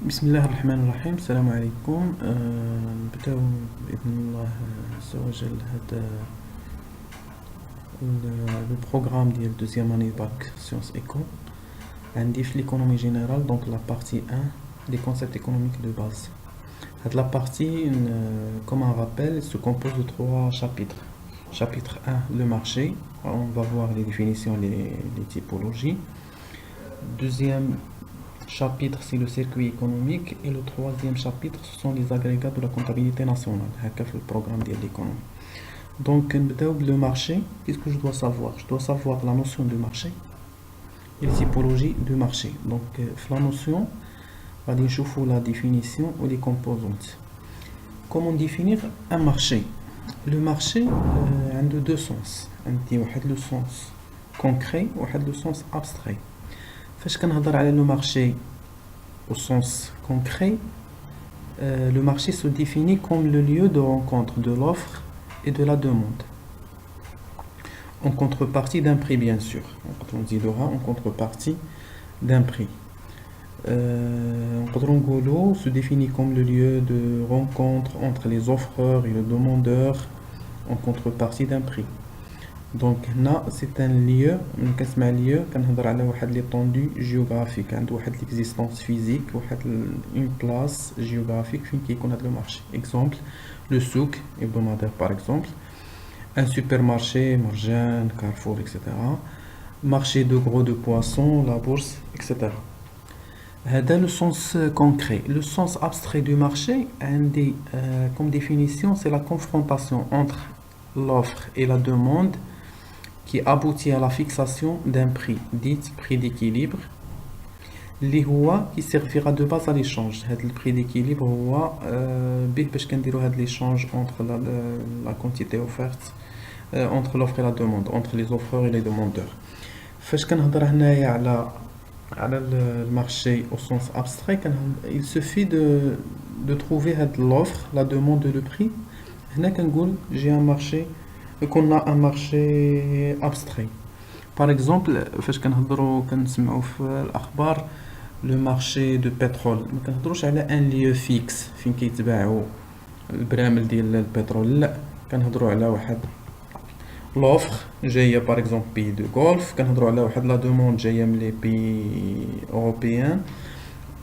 بسم الله الرحمن الرحيم. السلام عليكم. نبداو بإذن الله عز وجل هذا لو بروغرام ديال دوزيام اني باك سيونس ايكو. عندي في ليكونومي جينيرال دونك لا بارتي 1 des concepts économiques de base. La partie, comme un rappel, se compose de 3 chapitres. Chapitre 1, le marché. On va voir les définitions, les typologies. Deuxième chapitre, c'est le circuit économique. Et le troisième chapitre, ce sont les agrégats de la comptabilité nationale. C'est le programme de l'économie. Donc, le marché, qu'est-ce que je dois savoir? Je dois savoir la notion du marché et les typologies du marché. Donc, la notion, on va dire la définition ou les composantes. Comment définir un marché? Le marché a deux sens. Le sens concret et le sens abstrait. Quand on parle de marché au sens concret, le marché se définit comme le lieu de rencontre de l'offre et de la demande. En contrepartie d'un prix, bien sûr. On dit en contrepartie d'un prix. Se définit comme le lieu de rencontre entre les offreurs et les demandeurs en contrepartie d'un prix. Donc là, c'est un lieu, l'étendue géographique, l'existence physique, une place géographique qui connaît le marché. Exemple, le souk hebdomadaire par exemple, un supermarché, Marjan, Carrefour, etc. Marché de gros de poissons, la bourse, etc. Dans le sens concret. Le sens abstrait du marché, comme définition, c'est la confrontation entre l'offre et la demande qui aboutit à la fixation d'un prix, dit prix d'équilibre, qui servira de base à l'échange. Le prix d'équilibre l'échange entre la quantité offerte, entre l'offre et la demande, entre les offreurs et les demandeurs. Le marché au sens abstrait, il suffit de trouver l'offre, la demande et le prix. J'ai un marché, qu'on a un marché abstrait. Par exemple, le marché de pétrole, un lieu fixe فين كيتباعوا البرامل ديال البترول. لا كنهضروا على واحد l'offre جايه par exemple pays de Golfe, كنهضروا على واحد la demande جايه من les pays européens,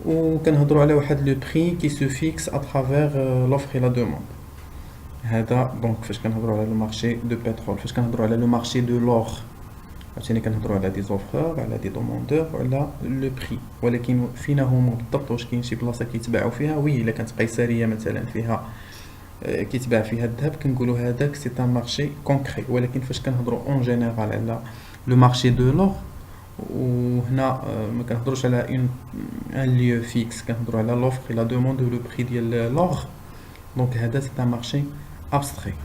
ou كنهضروا على واحد le prix qui se fixe à travers l'offre et la demande. هذا دونك فاش كنهضروا على المارشي دو بترول. فاش كنهضروا على لو مارشي دو لور عاوتاني كنهضروا على دي زوفرور، على دي دوموندور، وعلى لو بري. ولكن فينا هما بالضبط؟ واش كاين شي بلاصه كيتباعوا فيها؟ وي، الا كانت قيصريه مثلا فيها كيتباع فيها الذهب، كنقولوا هذاك سي ان مارشي كونكري. ولكن فاش كنهضروا اون جينيرال على لو مارشي دو لور، وهنا ما كنهضروش على ان ليو فيكس، كنهضروا على لوفر لا دوموند و لو بري ديال لور. دونك هذا سي ان مارشي abstrait.